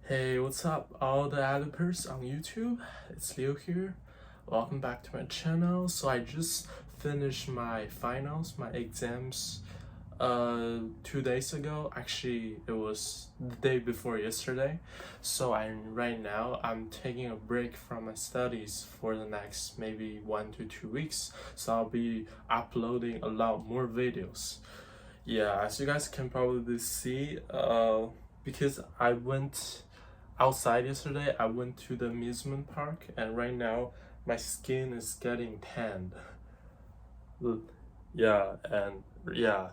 Hey, what's up, all the Alipers on YouTube? It's Leo here. Welcome back to my channel. So I just finished my finals, my exams, 2 days ago. Actually, it was the day before yesterday. So right now I'm taking a break from my studies for the next maybe 1 to 2 weeks. So I'll be uploading a lot more videos. Yeah, as you guys can probably see, because I went outside yesterday, I went to the amusement park, and right now my skin is getting tanned. Yeah, and yeah,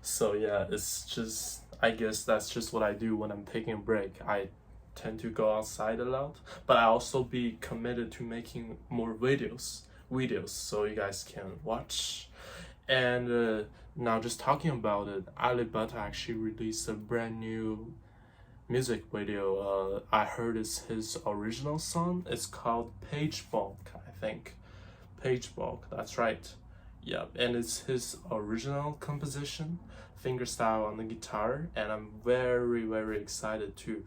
so yeah, it's just, I guess that's just what I do when I'm taking a break. I tend to go outside a lot, but I also be committed to making more videos so you guys can watch. And now just talking about it, Alip actually released a brand new music video. I heard it's his original song. It's called Pagebluk, I think. Pagebluk, that's right. Yeah, and it's his original composition, fingerstyle on the guitar, and I'm very excited to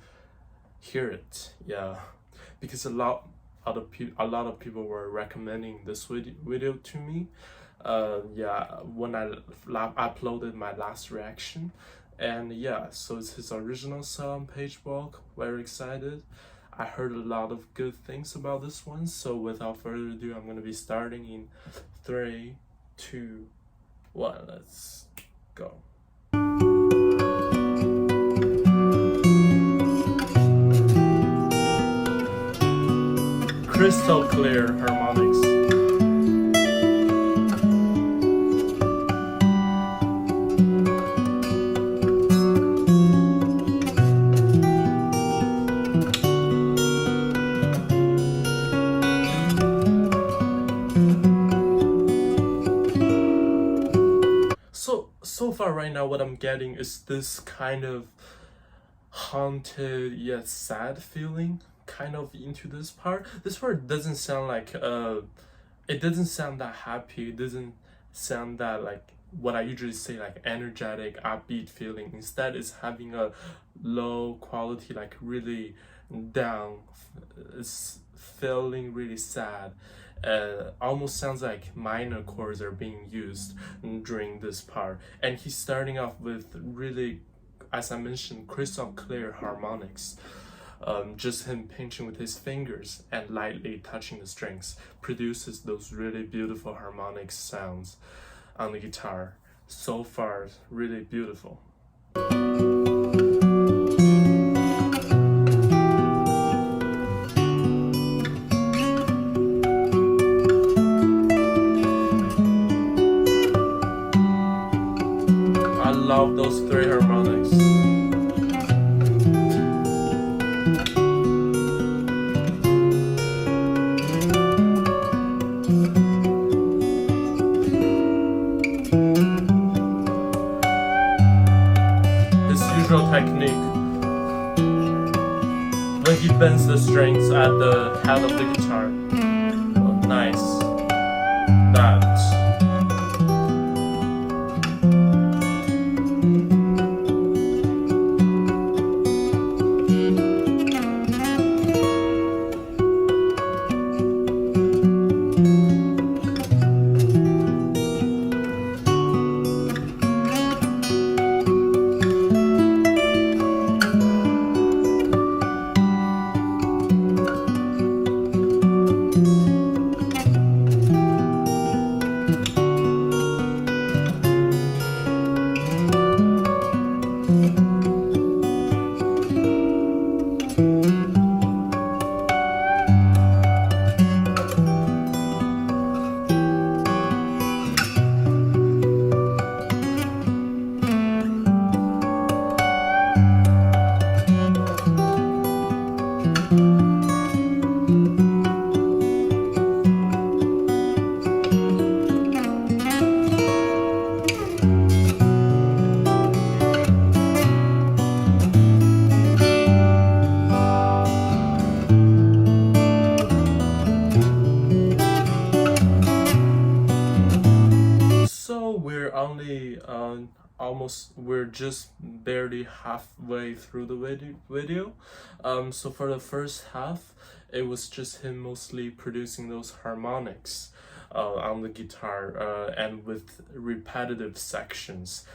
hear it. Yeah, because a lot of people were recommending this video to me. Yeah, when I uploaded my last reaction. And yeah, so it's his original song, Pagebluk. Very excited. I heard a lot of good things about this one. So without further ado, I'm gonna be starting in 3, 2, 1. Let's go. Crystal clear harmonics. So far right now what I'm getting is this kind of haunted yet sad feeling kind of into this part. This part doesn't sound like it doesn't sound that happy. It doesn't sound that like what I usually say, like energetic, upbeat feeling. Instead it's having a low quality, like really down. It's feeling really sad. Almost sounds like minor chords are being used during this part, and he's starting off with really, as I mentioned, crystal clear harmonics. Just him pinching with his fingers and lightly touching the strings produces those really beautiful harmonic sounds on the guitar. So far, really beautiful. I love those 3 harmonics. His usual technique, when he bends the strings at the head of the guitar. Oh, nice. That. we're just barely halfway through the video. So for the first half, it was just him mostly producing those harmonics on the guitar and with repetitive sections,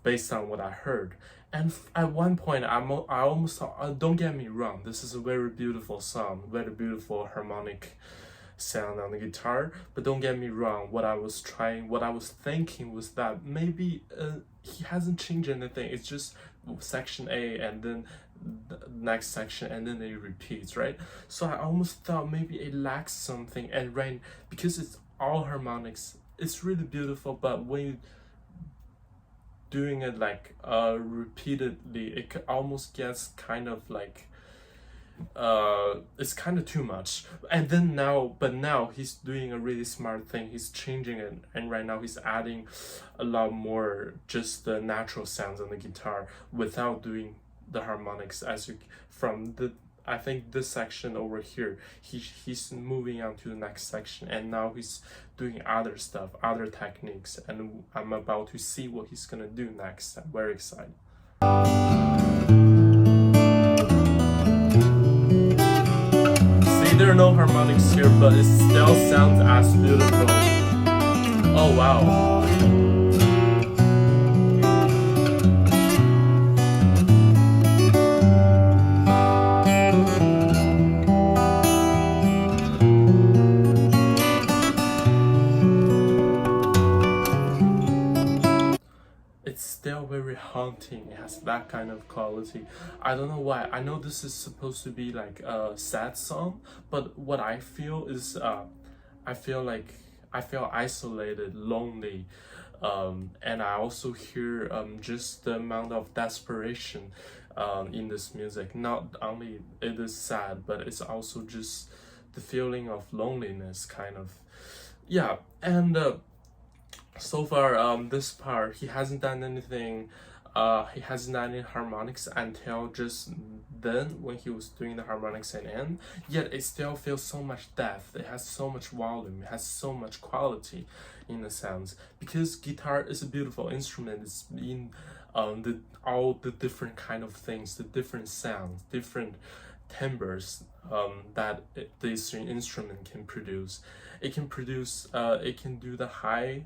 based on what I heard. And at one point, I almost thought, don't get me wrong, this is a very beautiful song, very beautiful harmonic sound on the guitar, but don't get me wrong, what I was thinking was that maybe he hasn't changed anything. It's just section A and then the next section and then it repeats, right? So I almost thought maybe it lacks something, and right, because it's all harmonics, it's really beautiful, but when you doing it like repeatedly, it almost gets kind of like it's kind of too much. And then now he's doing a really smart thing. He's changing it, and right now he's adding a lot more just the natural sounds on the guitar without doing the harmonics. I think this section over here, he's moving on to the next section, and now he's doing other stuff, other techniques, and I'm about to see what he's gonna do next. I'm very excited. See, there are no harmonics here, but it still sounds as beautiful. Oh wow. Still very haunting. It has that kind of quality. I don't know why. I know this is supposed to be like a sad song, but what I feel is I feel isolated, lonely, and I also hear just the amount of desperation in this music. Not only it is sad, but it's also just the feeling of loneliness, kind of. Yeah, and so far, this part, he hasn't done anything, he hasn't done any harmonics until just then when he was doing the harmonics at the end, yet it still feels so much depth, it has so much volume, it has so much quality in the sounds, because guitar is a beautiful instrument. It's in all the different kind of things, the different sounds, different timbres that this instrument can produce. It can do the high,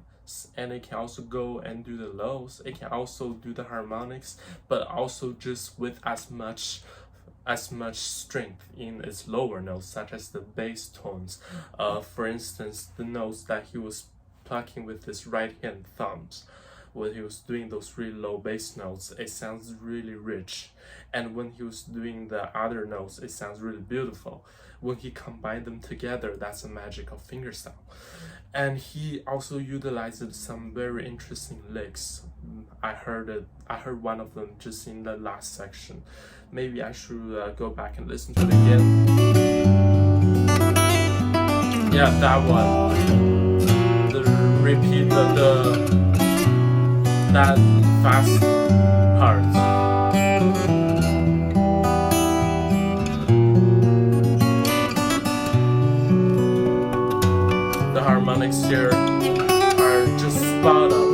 and it can also go and do the lows. It can also do the harmonics, but also just with as much strength in its lower notes, such as the bass tones. For instance, the notes that he was plucking with his right hand thumbs, when he was doing those really low bass notes, it sounds really rich, and when he was doing the other notes, it sounds really beautiful. When he combined them together, that's a magic of fingerstyle. And he also utilized some very interesting licks. I heard one of them just in the last section. Maybe I should go back and listen to it again. Yeah, that one. The repeat, that fast part. The harmonics here are just spot on.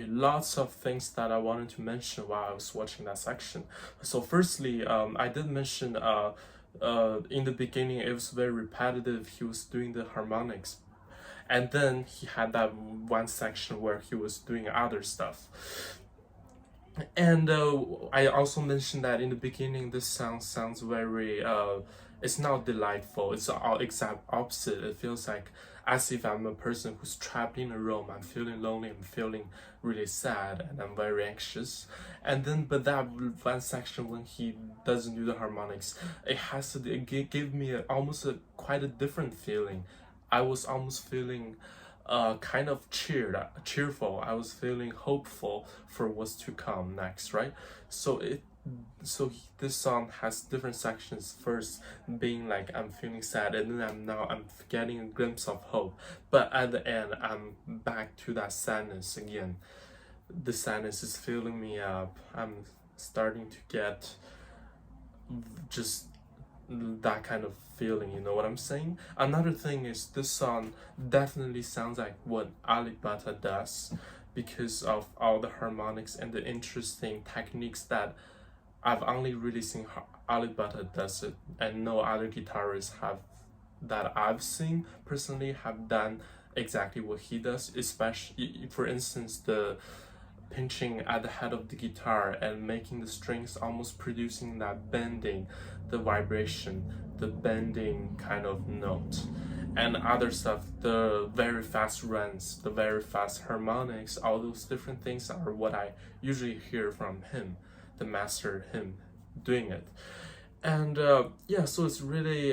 lots of things that I wanted to mention while I was watching that section. So firstly, I did mention in the beginning it was very repetitive. He was doing the harmonics, and then he had that one section where he was doing other stuff. And I also mentioned that in the beginning this song sounds very it's not delightful, it's the exact opposite. It feels like as if I'm a person who's trapped in a room. I'm feeling lonely, I'm feeling really sad, and I'm very anxious. And then but that one section when he doesn't do the harmonics, it gave me almost quite a different feeling. I was almost feeling kind of cheerful. I was feeling hopeful for what's to come next, right? This song has different sections. First being like I'm feeling sad, and then I'm getting a glimpse of hope. But at the end, I'm back to that sadness again. The sadness is filling me up. I'm starting to get just that kind of feeling, you know what I'm saying? Another thing is this song definitely sounds like what Alip does, because of all the harmonics and the interesting techniques that I've only really seen Alip does it, and no other guitarists have that I've seen personally have done exactly what he does. Especially, for instance, the pinching at the head of the guitar and making the strings almost producing that bending, the vibration, the bending kind of note, and other stuff, the very fast runs, the very fast harmonics. All those different things are what I usually hear from him, the master, him doing it. And yeah, so it's really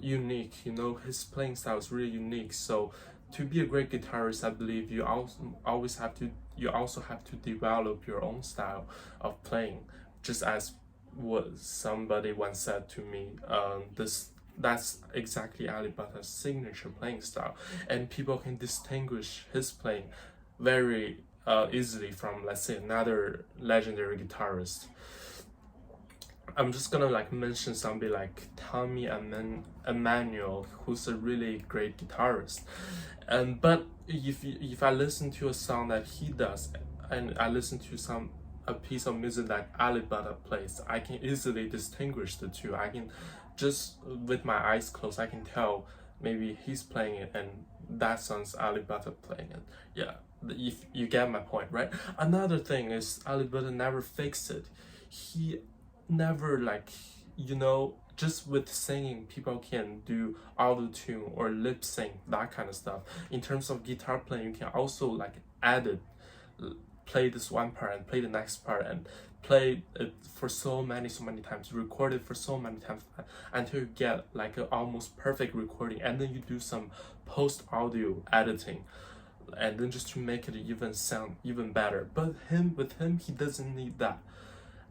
unique, you know, his playing style is really unique. So to be a great guitarist, I believe you also have to develop your own style of playing. Just as what somebody once said to me, that's exactly Alip's signature playing style, and people can distinguish his playing very easily from, let's say, another legendary guitarist. I'm just gonna like mention somebody like Tommy Emmanuel, who's a really great guitarist. And but if I listen to a song that he does, and I listen to a piece of music that Alip plays, I can easily distinguish the two. I can just with my eyes closed, I can tell maybe he's playing it and that song's Alip playing it. Yeah, if you get my point, right? Another thing is Alip never fakes it. He never, like, you know, just with singing people can do auto tune or lip sync, that kind of stuff. In terms of guitar playing, you can also like add it, play this one part and play the next part and play it for so many times, record it for so many times until you get like an almost perfect recording, and then you do some post audio editing, and then just to make it even sound even better. But with him he doesn't need that.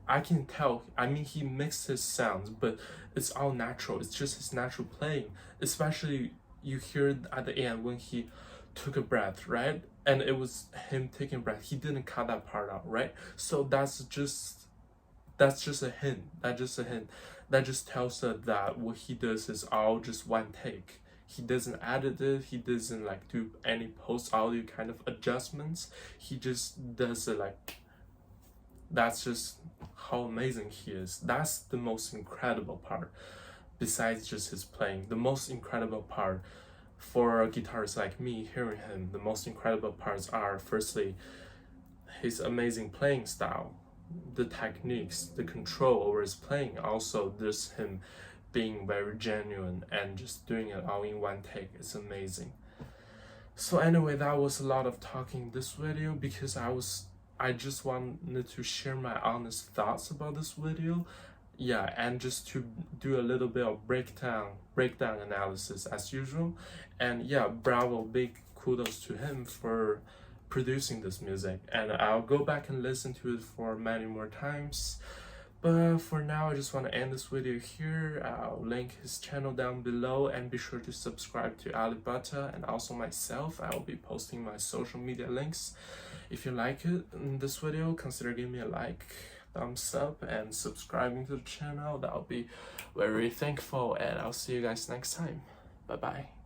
I can tell, I mean, he mixes sounds, but it's all natural. It's just his natural playing. Especially you hear at the end when he took a breath, right? And it was him taking a breath. He didn't cut that part out, right? So that's just a hint. That's just a hint. That just tells us that what he does is all just one take. He doesn't edit it. He doesn't like do any post audio kind of adjustments. He just does it like. That's just how amazing he is. That's the most incredible part, besides just his playing. The most incredible part for a guitarist like me hearing him, the most incredible parts are firstly his amazing playing style, the techniques, the control over his playing. Also there's him being very genuine and just doing it all in one take. It's amazing. So anyway, that was a lot of talking this video because I just wanted to share my honest thoughts about this video. Yeah, and just to do a little bit of breakdown analysis as usual. And yeah, bravo, big kudos to him for producing this music, and I'll go back and listen to it for many more times. But for now, I just want to end this video here. I'll link his channel down below, and be sure to subscribe to Alip and also myself. I will be posting my social media links. If you like it in this video, consider giving me a like, thumbs up, and subscribing to the channel. That'll be very thankful, and I'll see you guys next time. Bye bye.